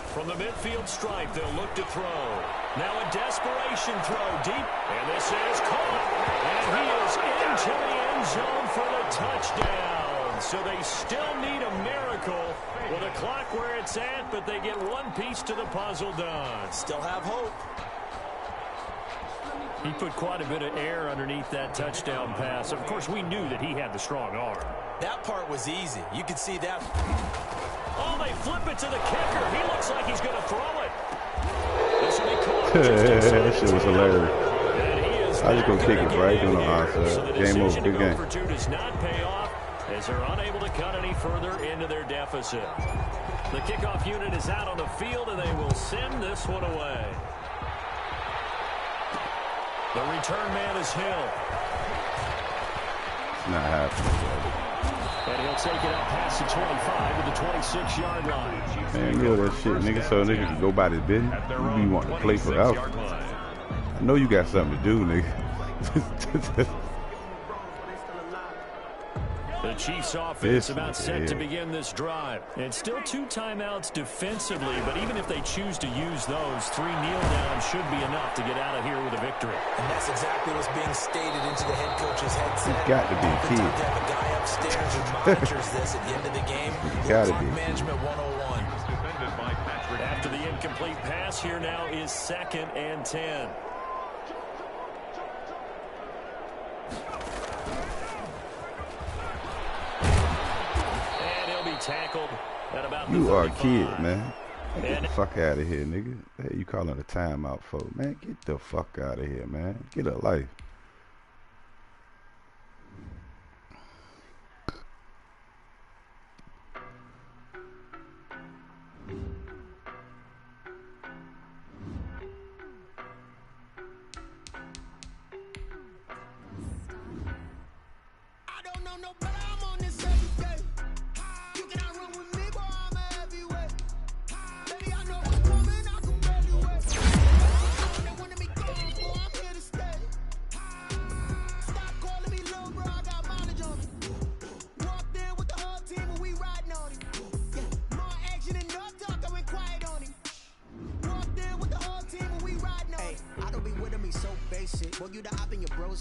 S2: From the midfield stripe, they'll look to throw. Now a desperation throw deep. And this is caught. And he is into the end zone for the touchdown. So they still need a miracle with a clock where it's at, but they get one piece to the puzzle done.
S3: Still have hope.
S2: He put quite a bit of air underneath that touchdown pass. Of course, we knew that he had the strong arm.
S3: That part was easy. You could see that.
S2: Oh, they flip it to the kicker. He looks like he's going to throw it. This will be caught.
S5: That shit was hilarious. I just go kick it, right? Doing the onside.
S2: So the
S5: Game over.
S2: decision
S5: Good
S2: to go
S5: game.
S2: for two does not pay off as they're unable to cut any further into their deficit. The kickoff unit is out on the field, and they will send this one away. The return man is Hill.
S5: It's not happening.
S2: And he'll take it up past the 25 to the 26-yard line.
S5: Man, you know that shit, nigga, so niggas can go by this business. You be wanting to play forever. I know you got something to do, nigga.
S2: The Chiefs offense about set to begin this drive. And still 2 timeouts defensively, but even if they choose to use those, 3 kneel downs should be enough to get out of here with a victory.
S3: And that's exactly what's being stated into the head coach's headset.
S5: It's got to be a kid.
S3: To have a guy upstairs who monitors this at the end of the game.
S5: Gotta
S3: Clock
S5: be.
S3: management 101.
S2: After the incomplete pass, here now is 2nd and 10. Tackled at about
S5: you
S2: the
S5: are a
S2: 35.
S5: kid, man. Get the fuck out of here, nigga. Hey, you calling a timeout for, man? Get the fuck out of here, man. Get a life.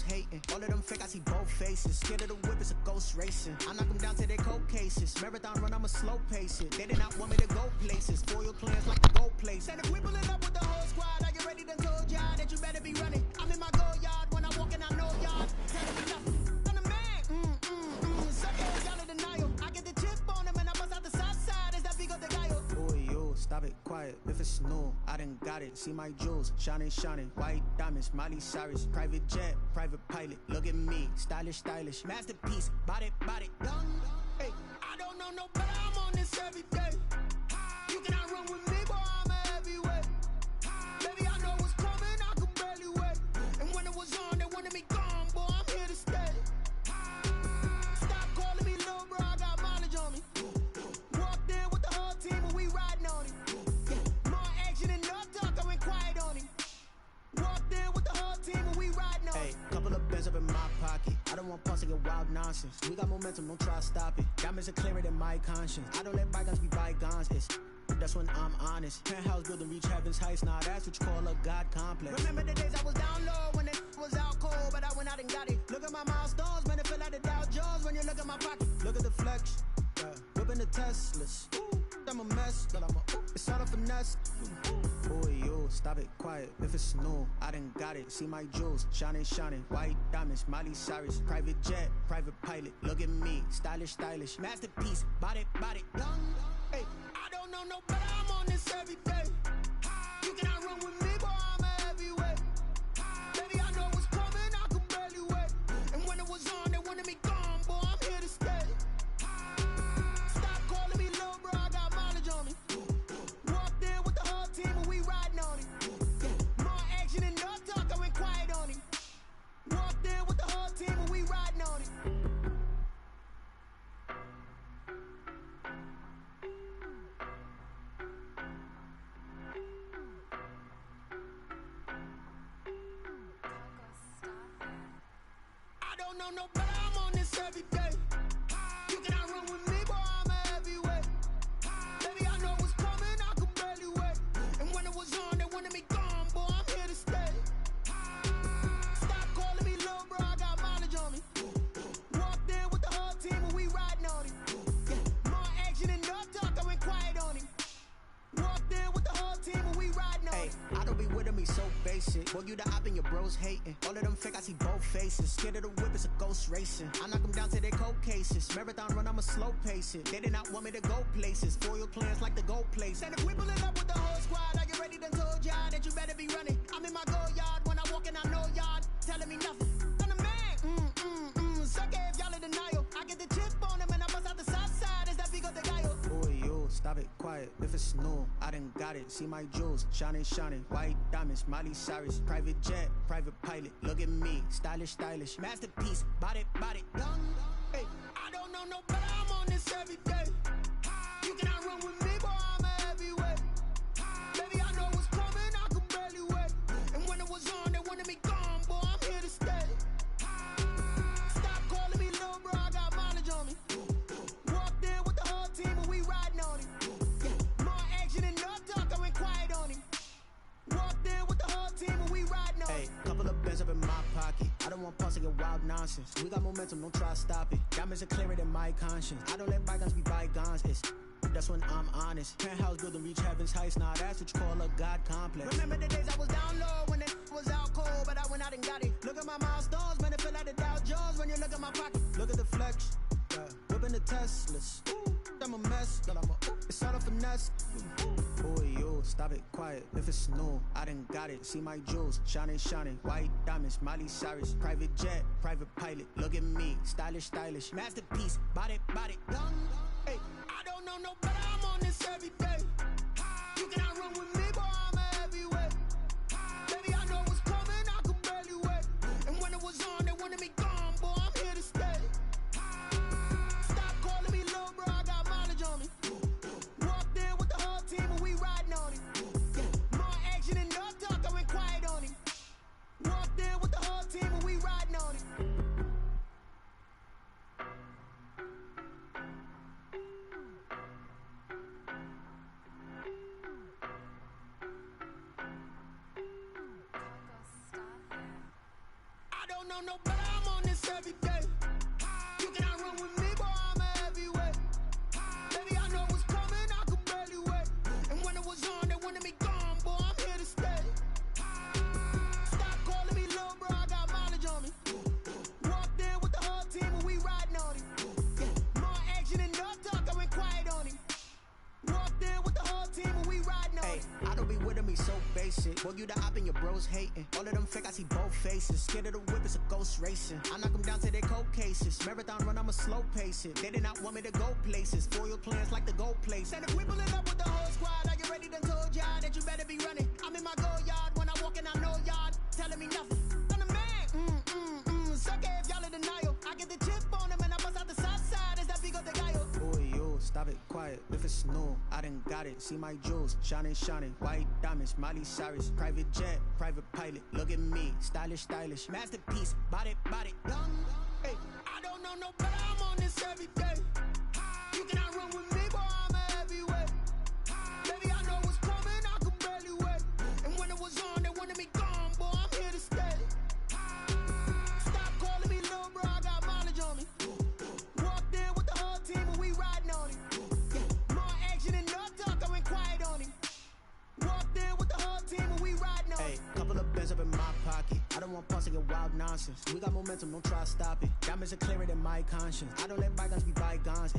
S6: hating. All of them fake, I see both faces. Scared of the whip, it's a ghost racing. I knock them down to their cold cases. Marathon run, I'ma slow pace it. They did not want me to go places. Foil plans like the gold place. And if we pulling up with the whole squad, I get ready to told y'all that you better be running. I'm in my go yard when I walk in, I know y'all. Telling me nothing. I'm the man. Suckers, y'all in denial. I get the chip on them and I bust out the south side. Is that big of the guy? Boy, yo, stop it, quiet. If it's new, I done got it. See my jewels, shining, shining. White diamonds, Miley Cyrus. Private jet, private pilot. Look at me, stylish, stylish. Masterpiece, body, body. Young, hey, I don't know no better. I'm on this every day. You cannot run with me, boy, I'm a heavyweight. Baby, I know what's coming, I could barely wait. And when it was on, they wanted me gone, boy, I'm here to stay. Stop calling me little bro, I got mileage on me. Walked in with the whole team and we riding on him. More action than no talk, I went quiet on him. Walked in with the whole team and we riding on him. Hey, couple of bins up in my pocket. I don't want pause to get wild nonsense. We got momentum, don't try to stop it. Diamonds are clearer than my conscience. I don't let bygones be bygones. That's when I'm honest. Penthouse building, reach heaven's heights. Nah, that's what you call a God complex. Remember the days I was down low when it was out cold, but I went out and got it. Look at my milestones, man, it feel like the Dow Jones when you look at my pocket. Look at the flex, whipping the Teslas. I'm a mess, but it's all a finesse. Boy, yo, stop it, quiet. If it's new, I done got it. See my jewels, shining, shining. White diamonds, Miley Cyrus. Private jet, private pilot. Look at me, stylish, stylish. Masterpiece, body, body. Young, hey, I don't know no better. I'm on this every day. You cannot run with me, boy, I'm a heavyweight. Baby, I know what's coming, I could barely wait. And when it was on, they wanted me gone, boy, I'm here to stay. Stop calling me little bro, I got mileage on me. Walked in with the whole team and we riding on him. More action than no talk, I went quiet on him. Walked in with the whole team and we riding on him. I don't know no better, I'm on this every day. You cannot run with me, boy, I'm a heavyweight. Baby, I know what's coming, I could barely wait. And when it was on, they wanted me gone, boy, I'm here to stay. Stop calling me little bro, I got mileage on me. Walked in with the whole team and we riding on him. More action than no talk, I went quiet on him. Walked in with the whole team and we riding on him. I don't be with me so basic. Boy, you the op and your bros hating. All of them fake, I see both faces. Scared of the whip, it's a ghost racing. I knock them down to their cold cases. Marathon run, I'ma slow pace it. They did not want me to go places. Foil plans like the gold place. And if we pulling up with the whole squad, I get ready to told y'all that you better be running. I'm in my go yard when I walk in, I know y'all telling me nothing. I'm the man. Suck it if y'all in denial. I get the chip on them and I bust out the south side. Is that big of the guy? Boy, yo, stop it, quiet. If it's new, I done got it. See my jewels, shining, shining. White diamonds, Miley Cyrus. Private jet, private pilot. Look at me, stylish, stylish. Masterpiece, body, body. Young, hey, I don't know no better. I'm on this every day. You cannot run with me, boy, I'm a heavyweight. Baby, I know what's coming, I could barely wait. And when it was on, they wanted me gone, boy, I'm here to stay. Stop calling me little bro, I got mileage on me. Walked in with the whole team and we riding on him. More action than no talk, I went quiet on him. Walked in with the whole team and we riding on him. Hey, couple of bins up in my pocket. I don't want pause to get wild nonsense. We got momentum, don't try to stop it. Diamonds are clearer than my conscience. I don't let bygones be bygones. That's when I'm honest. Penthouse building, reach heaven's heights. Nah, that's what you call a God complex. Remember the days I was down low when it was out cold, but I went out and got it. Look at my milestones, man, it feel like the Dow Jones when you look at my pocket. Look at the flex, whipping the Teslas. I'm a mess, but it's all a finesse. Boy, yo, stop it, quiet. If it's new, I done got it. See my jewels, shining, shining. White diamonds, Miley Cyrus. Private jet, private pilot. Look at me, stylish, stylish. Masterpiece, body, body. Young, hey, I don't know no better. I'm on this every day. You cannot run with me, boy, I'm a heavyweight. Baby, I know what's coming, I could barely wait. And when it was on, they wanted me gone, boy, I'm here to stay. Stop calling me little bro, I got mileage on me. Walked in with the whole team and we riding on him. More action than no talk, I went quiet on him. Walked in with the whole team and we riding on him. know no better, I'm on this every day. You cannot run with me, boy, I'm a heavyweight. Baby, I know what's coming, I could barely wait. And when it was on, they wanted me gone, boy, I'm here to stay. Stop calling me little bro, I got mileage on me. Walked in with the whole team and we riding on him. Yeah, more action than no talk, I went quiet on him. Walked in with the whole team and we riding on him.
S7: I don't be with him, he's so basic. Boy, you the op and your bros hating. All of them fake, I see both faces. Scared of the whip, it's a ghost racing. I knock them down to their cold cases. Marathon run, I'ma slow pace it. They did not want me to go places. Foil plans like the go place. And if we pulling up with the whole squad, are you ready? Done told y'all that you better be running. I'm in my go yard. When I walk in, I know y'all telling me nothing. I'm the man. Suck it if y'all in denial. I get the chip on them and I bust out the south side. Is that big of the guy? Boy, yo, stop it, quiet. If it's new, I done got it. See my jewels, shining, shining. White diamonds, Miley Cyrus. Private jet, private pilot. Look at me, stylish, stylish. Masterpiece, body, young.
S6: Hey, I don't know no better, I'm on this every day. You cannot run with me, boy, I'm a heavyweight. Baby, I know what's coming, I could barely wait. And when it was on, they wanted me gone, boy, I'm here to stay. Stop calling me little bro, I got mileage on me. Walked in with the whole team and we riding on him. Yeah, more action than no talk, I went quiet on him. Walked in with the whole team and we riding on him.
S7: Hey, couple of bands up in my pocket. I don't want pause to get wild nonsense. We got momentum, don't try to stop it. Diamonds are clearer than my conscience. I don't let bygones be bygones.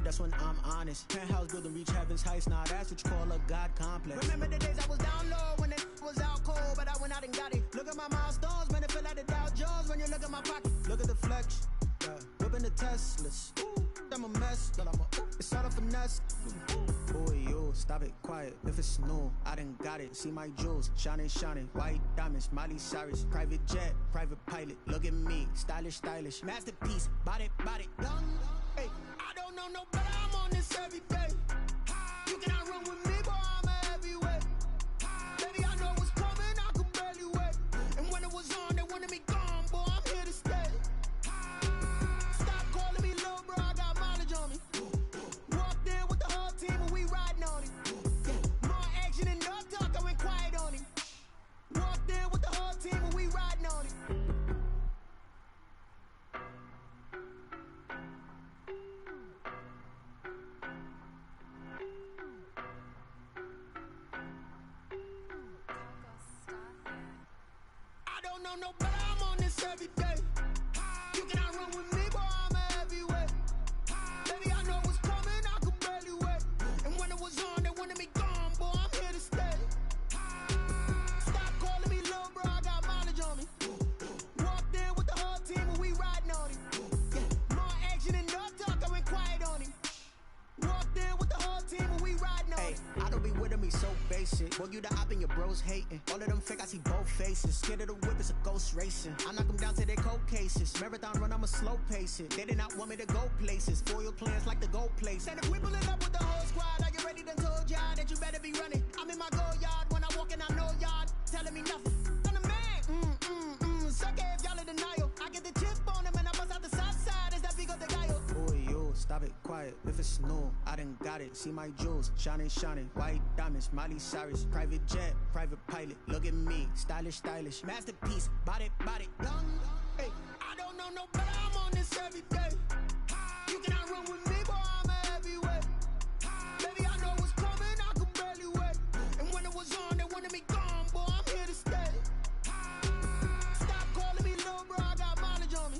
S7: That's when I'm honest. Penthouse building, reach heaven's heights. Nah, that's what you call a God complex.
S6: Remember the days I was down low when it was out cold, but I went out and got it. Look at my milestones, man, it feel like the Dow Jones when you look at my pocket.
S7: Look at the flex, whipping the Teslas. I'm a mess, but it's all a finesse. Boy, yo, stop it, quiet. If it's new, I done got it. See my jewels, shining, shining. White diamonds, Miley Cyrus. Private jet, private pilot. Look at me, stylish, stylish. Masterpiece, body, young.
S6: Hey, I don't know no better, I'm on this every day. You cannot run with me, boy, I'm a heavyweight. Baby, I know what's coming, I could barely wait. And when it was on, they wanted me gone, boy, I'm here to stay. Stop calling me little bro, I got mileage on me. Walked in with the whole team and we riding on him. Yeah, more action than no talk, I went quiet on him. Walked in with the whole team and we riding on him. I don't know no better, I'm on this every day. You cannot run with me, boy, I'm a heavyweight. Baby, I know what's coming, I could barely wait. And when it was on, they wanted me gone, boy, I'm here to stay. Stop calling me little bro, I got mileage on me. Walked in with the whole team and we riding on him. Yeah, more action than no talk, I went quiet on him. Walked in with the whole team and we riding on him.
S7: I don't be with him, he's so basic. Boy, you the op and your bros hating. All of them fake, I see both faces. Scared of the whip, it's a ghost racing. I knock them down to their cold cases. Marathon run, I'ma slow pace it. They did not want me to go places. Foil plans like the go place.
S6: And if we pulling up with the whole squad, are you ready? Done told y'all that you better be running. I'm in my go yard. When I walk in, I know y'all telling me nothing. I'm the man. Suck it if y'all in denial. I get the chip on them and I bust out the south side. Is that big of the guy?
S7: Boy, yo, stop it, quiet. If it's new, I done got it. See my jewels, shining, shining. White diamonds, Miley Cyrus. Private jet, private pilot. Look at me, stylish, stylish. Masterpiece, body, young.
S6: Hey, I don't know no better, I'm on this every day. You cannot run with me, boy, I'm a heavyweight. Baby, I know what's coming, I could barely wait. And when it was on, they wanted me gone, boy, I'm here to stay. Stop calling me little bro, I got mileage on me.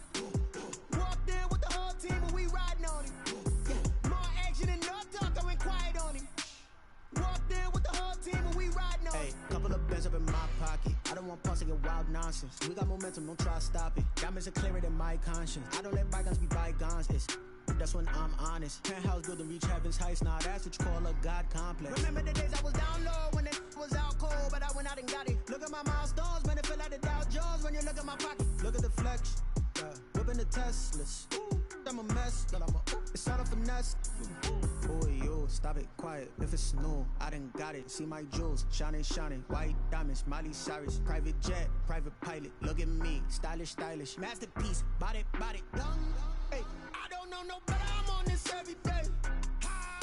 S6: Walked in with the whole team and we riding on him. Yeah, more action than no talk, I went quiet on him. Walked in with the whole team and we riding on him.
S7: Hey, couple of bands up in my pocket. I don't want pause to get wild nonsense. We got momentum, don't try to stop it. Diamonds are clearer than my conscience. I don't let bygones be bygones. That's when I'm honest. Penthouse building, reach heaven's heights. Nah, that's what you call a God complex.
S6: Remember the days I was down low when it was out cold, but I went out and got it. Look at my milestones, man, it feel like the Dow Jones when you look at my pocket.
S7: Look at the flex, whipping the Teslas. I'm a mess, but it's all a finesse. Boy, yo, stop it, quiet. If it's new, I done got it. See my jewels, shining, shining. White diamonds, Miley Cyrus. Private jet, private pilot. Look at me, stylish, stylish. Masterpiece, body, young.
S6: Hey, I don't know no better, I'm on this every day.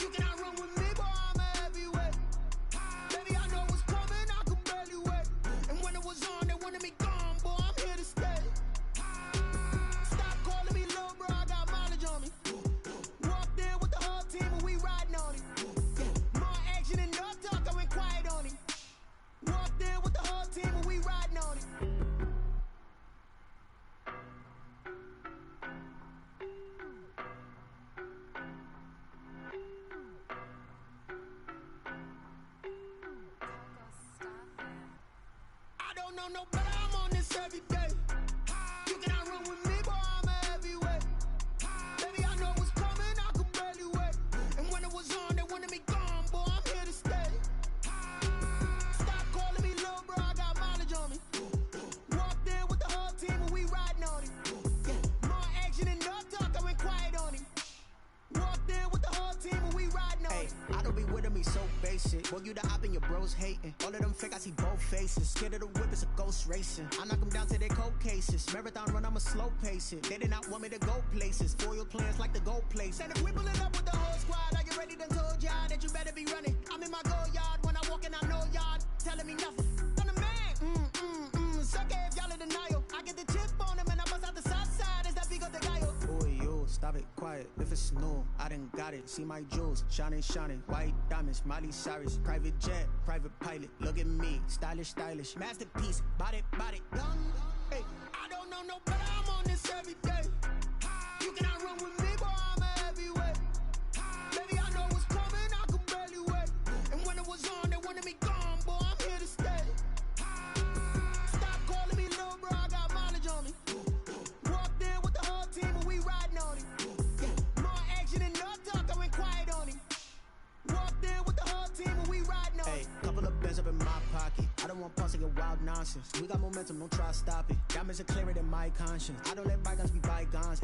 S6: You cannot run with me, boy, I'm a heavyweight. Baby, I know what's coming, I could barely wait. And when it was on, they wanted me gone, boy, I'm here to stay. know no better, I'm on this every day. You cannot run with me, boy, I'm a heavyweight. Baby, I know what's coming, I could barely wait. And when it was on, they wanted me gone, boy, I'm here to stay. Stop calling me little bro, I got mileage on me. Walked in with the whole team and we riding on it. Yeah, more action and no talk, I went quiet on him. Walked in with the whole team and we riding on it.
S7: I don't be with me so basic. Boy, you the op and your bros hating. All of them fake, I see both faces. Scared of the whip, it's a ghost racing. I knock them down to their cold cases. Marathon run, I'ma slow pace it. They did not want me to go places. Foil plans like the go place. And if we pulling up with the whole squad, I get ready to told y'all that you better be running. I'm in my go yard. When I walk in, I know y'all telling me nothing. I'm the man. Suck it if y'all in denial. I get the chip on them and I bust out the south side. Is that big of the guy? Boy, yo, stop it, quiet. If it's new, I done got it. See my jewels, shining, shining. White diamonds, Miley Cyrus. Private jet, private pilot. Look at me, stylish, stylish. Masterpiece, body, body, done.
S6: Hey, I don't know no better, I'm on this every day. You cannot run with me, boy, I'm a heavyweight. Baby, I know what's coming, I could barely wait. And when it was on, they wanted me gone, boy, I'm here to stay. Stop calling me little bro, I got mileage on me. Walked in with the whole team and we riding on it. Yeah, more action and no talk, I went quiet on him. Walked in with the whole team and we riding on it.
S7: Hey, couple of bands up in my pocket. I don't want pause to get wild nonsense. We got momentum, don't try to stop it. Diamonds are clearer than my conscience. I don't let bygones be bygones.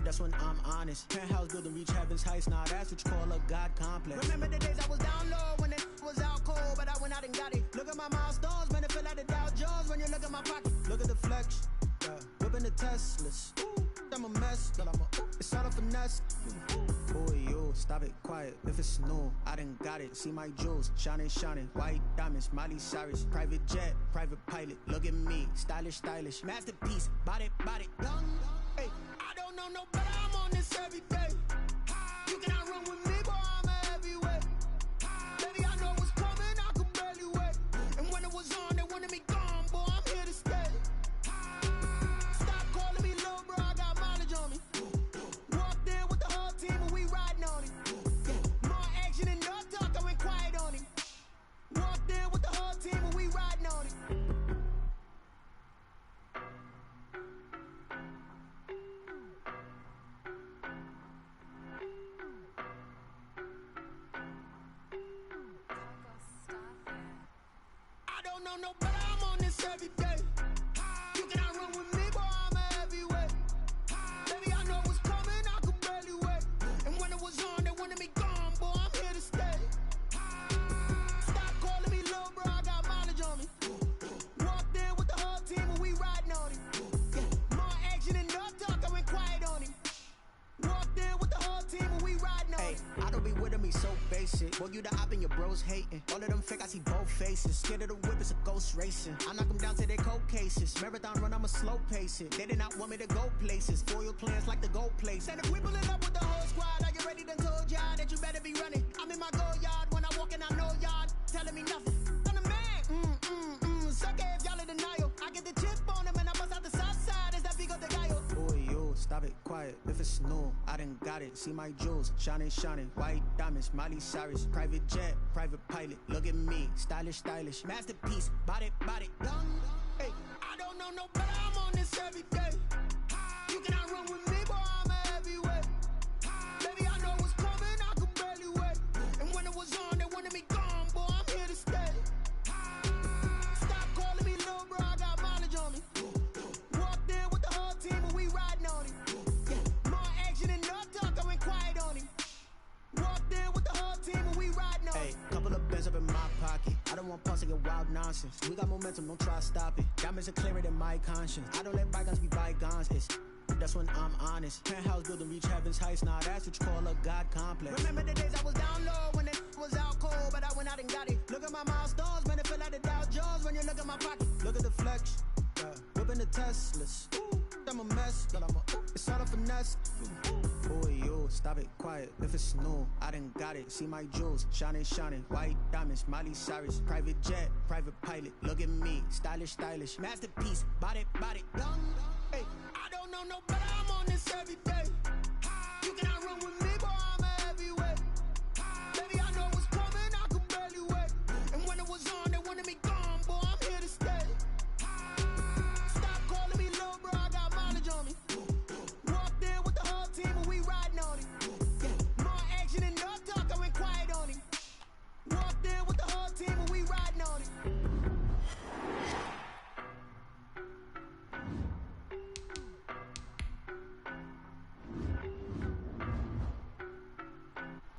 S7: That's when I'm honest. Penthouse building, reach heaven's heights. Nah, that's what you call a God complex.
S6: Remember the days I was down low when it was out cold, but I went out and got it. Look at my milestones, man, it feel like the Dow Jones when you look at my pocket.
S7: Look at the flex, whipping the Teslas. I'm a mess, but it's all a finesse. Boy, yo, stop it, quiet. If it's new, I done got it. See my jewels, shining, shining. White diamonds, Miley Cyrus. Private jet, private pilot. Look at me, stylish, stylish. Masterpiece, body, body, done.
S6: Hey, I don't know no better, I'm on this every day. You cannot run with me, boy, I'm a heavyweight. Baby, I know what's coming, I could barely wait. And when it was on, they wanted me gone, boy, I'm here to stay. Stop calling me little bro, I got mileage on me. Walked in with the whole team and we riding on it. Yeah, more action and no talk, I went quiet on him. Walked in with the whole team and we riding on it. I don't know no better, I'm on this every day. You cannot run with me, boy, I'm a heavyweight. Baby, I know what's coming, I could barely wait. And when it was on, they wanted me gone, boy, I'm here to stay. Stop calling me little bro, I got mileage on me. Walked in with the whole team and we riding on it. Yeah, more action and no talk, I went quiet on him. Walked in with the whole team and we riding on it.
S7: I don't be with me so basic. Boy, you the op and your bros hating. All of them fake, I see both faces. Scared of the whip, it's a ghost racing. I knock them down to their cold cases. Marathon run, I'ma slow pace it. They did not want me to go places. Foil plans like the go place.
S6: And if we pulling up with the whole squad, I get ready to told y'all that you better be running. I'm in my go yard. When I walk in, I know y'all telling me nothing. I'm the man. Suck it if y'all in denial. I get the chip on them and I bust out the south side. Is that big of the guy?
S7: Boy, yo, stop it, quiet. If it's new, I done got it. See my jewels, shining, shining. White diamonds, Miley Cyrus. Private jet, private pilot. Look at me, stylish, stylish. Masterpiece, body, body, done.
S6: Hey, I don't know no better, I'm on this every day. You cannot run with me, boy, I'm a heavyweight. Baby, I know what's coming, I could barely wait. And when it was on, they wanted me gone, boy, I'm here to stay. Stop calling me little bro, I got mileage on me. Walked in with the whole team and we riding on it. Yeah, more action and no talk, I went quiet on him. Walked in with the whole team and we riding on it.
S7: Hey, couple of bands up in my pocket. I don't want pause to get wild nonsense. We got momentum, don't try to stop it. Diamonds are clearer than my conscience. I don't let bygones be bygones. That's when I'm honest. Penthouse building, reach heaven's heights. Nah, that's what you call a God complex.
S6: Remember the days I was down low when it was out cold, but I went out and got it. Look at my milestones, man, it feel like the Dow Jones when you look at my pocket.
S7: Look at the flex, whipping the Teslas. I'm a mess, but it's all a finesse. Boy, yo, stop it, quiet. If it's new, I done got it. See my jewels, shining, shining. White diamonds, Miley Cyrus. Private jet, private pilot. Look at me, stylish, stylish. Masterpiece, body, body, done.
S6: Hey, I don't know no better,